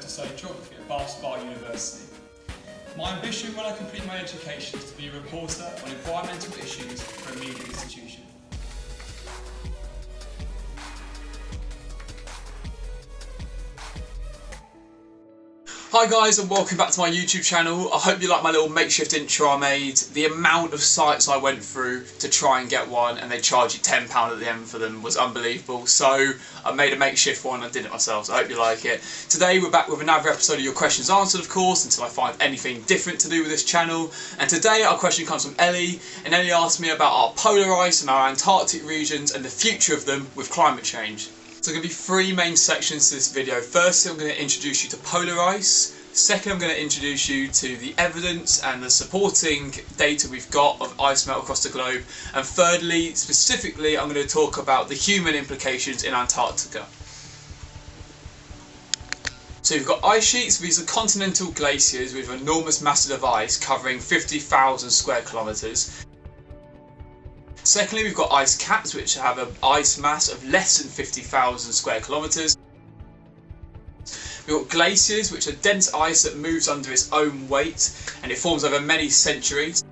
to study geography at Bath University. My ambition when I complete my education is to be a reporter on environmental issues for a media institution. Hi guys, and welcome back to my YouTube channel. I hope you like my little makeshift intro I made. The amount of sites I went through to try and get one, and they charge you £10 at the end for them, was unbelievable. So I made a makeshift one and did it myself, so I hope you like it. Today we're back with another episode of Your Questions Answered, of course, until I find anything different to do with this channel. And today our question comes from Ellie, and Ellie asked me about our polar ice and our Antarctic regions and the future of them with climate change. So there are going to be three main sections to this video. Firstly, I'm going to introduce you to polar ice. Second, I'm going to introduce you to the evidence and the supporting data we've got of ice melt across the globe. And thirdly, specifically, I'm going to talk about the human implications in Antarctica. So you've got ice sheets. These are continental glaciers with enormous masses of ice covering 50,000 square kilometres. Secondly, we've got ice caps, which have an ice mass of less than 50,000 square kilometres. We've got glaciers, which are dense ice that moves under its own weight, and it forms over many centuries.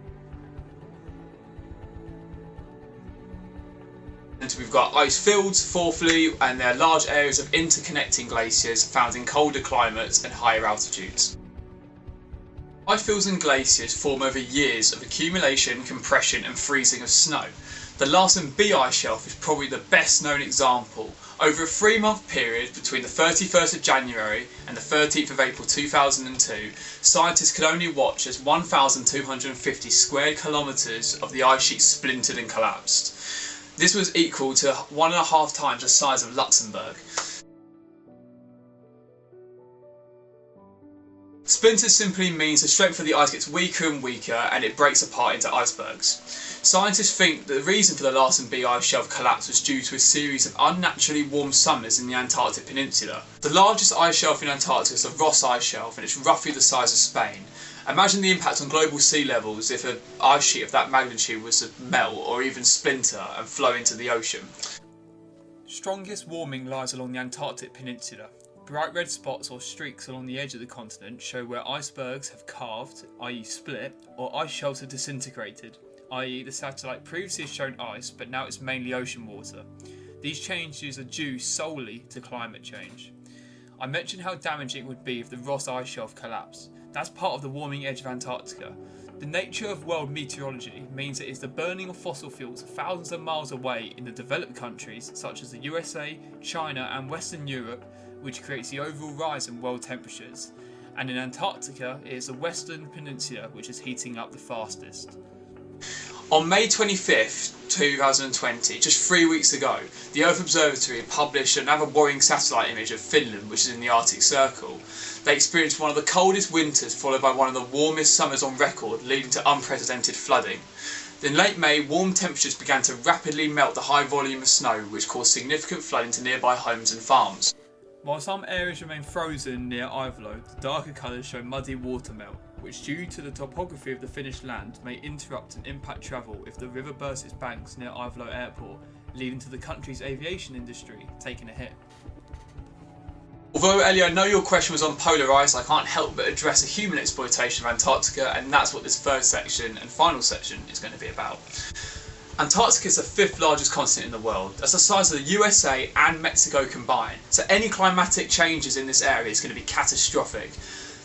And we've got ice fields, fourthly, and they're large areas of interconnecting glaciers found in colder climates and higher altitudes. Ice fields and glaciers form over years of accumulation, compression and freezing of snow. The Larsen B ice shelf is probably the best known example. Over a 3-month period between the 31st of January and the 13th of April 2002, scientists could only watch as 1,250 square kilometres of the ice sheet splintered and collapsed. This was equal to 1.5 times the size of Luxembourg. Splinters simply means the strength of the ice gets weaker and weaker and it breaks apart into icebergs. Scientists think that the reason for the Larsen B ice shelf collapse was due to a series of unnaturally warm summers in the Antarctic Peninsula. The largest ice shelf in Antarctica is the Ross ice shelf, and it's roughly the size of Spain. Imagine the impact on global sea levels if an ice sheet of that magnitude was to melt or even splinter and flow into the ocean. Strongest warming lies along the Antarctic Peninsula. Bright red spots or streaks along the edge of the continent show where icebergs have calved, i.e. split, or ice shelves have disintegrated, i.e. the satellite previously has shown ice but now it's mainly ocean water. These changes are due solely to climate change. I mentioned how damaging it would be if the Ross ice shelf collapsed. That's part of the warming edge of Antarctica. The nature of world meteorology means it is the burning of fossil fuels thousands of miles away in the developed countries such as the USA, China and Western Europe, which creates the overall rise in world temperatures, and in Antarctica it is the Western Peninsula which is heating up the fastest. On May 25th, 2020, just 3 weeks ago, the Earth Observatory published another worrying satellite image of Finland, which is in the Arctic Circle. They experienced one of the coldest winters followed by one of the warmest summers on record, leading to unprecedented flooding. In late May, warm temperatures began to rapidly melt the high volume of snow, which caused significant flooding to nearby homes and farms. While some areas remain frozen near Ivalo, the darker colours show muddy watermelt, which due to the topography of the Finnish land may interrupt and impact travel if the river bursts its banks near Ivalo airport, leading to the country's aviation industry taking a hit. Although Ellie, I know your question was on polar ice, I can't help but address the human exploitation of Antarctica, and that's what this third section and final section is going to be about. Antarctica is the 5th largest continent in the world. That's the size of the USA and Mexico combined. So any climatic changes in this area is going to be catastrophic.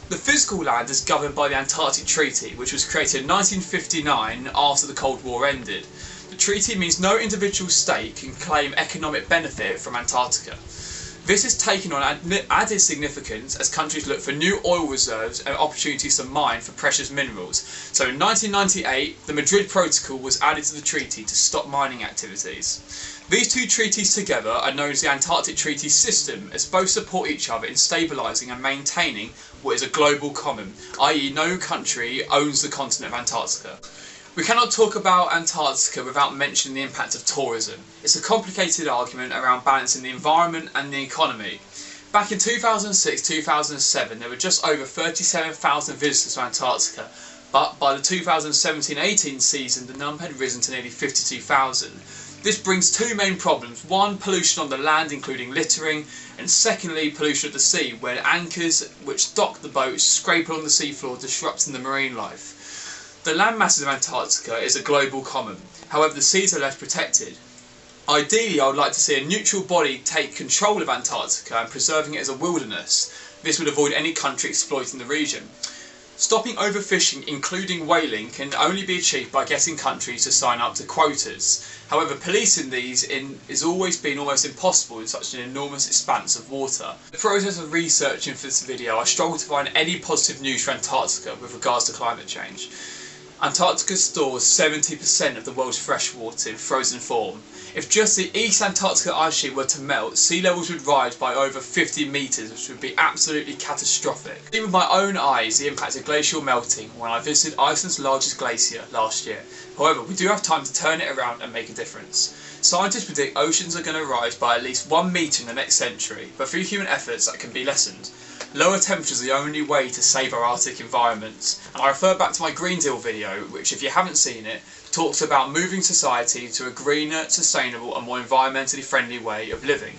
The physical land is governed by the Antarctic Treaty, which was created in 1959 after the Cold War ended. The treaty means no individual state can claim economic benefit from Antarctica. This is taken on added significance as countries look for new oil reserves and opportunities to mine for precious minerals. So in 1998, the Madrid Protocol was added to the treaty to stop mining activities. These two treaties together are known as the Antarctic Treaty System, as both support each other in stabilising and maintaining what is a global common, i.e. no country owns the continent of Antarctica. We cannot talk about Antarctica without mentioning the impact of tourism. It's a complicated argument around balancing the environment and the economy. Back in 2006-2007 there were just over 37,000 visitors to Antarctica, but by the 2017-18 season the number had risen to nearly 52,000. This brings two main problems: one, pollution on the land including littering, and secondly, pollution at the sea, where anchors which dock the boats scrape along the seafloor, disrupting the marine life. The land masses of Antarctica is a global common, however the seas are left protected. Ideally, I would like to see a neutral body take control of Antarctica and preserving it as a wilderness. This would avoid any country exploiting the region. Stopping overfishing, including whaling, can only be achieved by getting countries to sign up to quotas. However, policing these has always been almost impossible in such an enormous expanse of water. In the process of researching for this video, I struggled to find any positive news for Antarctica with regards to climate change. Antarctica stores 70% of the world's freshwater in frozen form. If just the East Antarctica ice sheet were to melt, sea levels would rise by over 50 metres, which would be absolutely catastrophic. I've seen with my own eyes the impact of glacial melting when I visited Iceland's largest glacier last year. However, we do have time to turn it around and make a difference. Scientists predict oceans are going to rise by at least 1 metre in the next century, but through human efforts that can be lessened. Lower temperatures are the only way to save our Arctic environment, and I refer back to my Green Deal video, which, if you haven't seen it, talks about moving society to a greener, sustainable and more environmentally friendly way of living.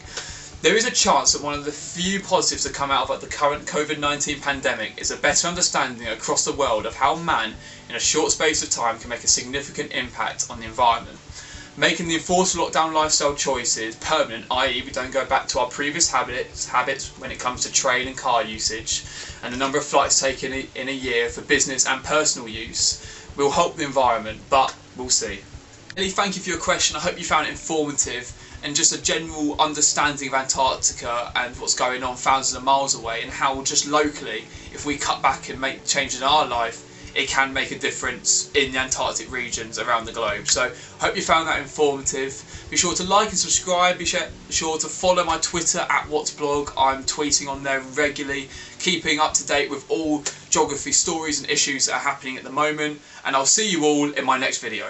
There is a chance that one of the few positives that come out of the current COVID-19 pandemic is a better understanding across the world of how man, in a short space of time, can make a significant impact on the environment. Making the enforced lockdown lifestyle choices permanent, i.e. we don't go back to our previous habits when it comes to train and car usage, and the number of flights taken in a year for business and personal use, will help the environment, but we'll see. Really, thank you for your question. I hope you found it informative and just a general understanding of Antarctica and what's going on thousands of miles away, and how just locally, if we cut back and make changes in our life, it can make a difference in the Antarctic regions around the globe. So I hope you found that informative. Be sure to like and subscribe. Be sure to follow my Twitter @whatsblog. I'm tweeting on there regularly, keeping up to date with all geography stories and issues that are happening at the moment. And I'll see you all in my next video.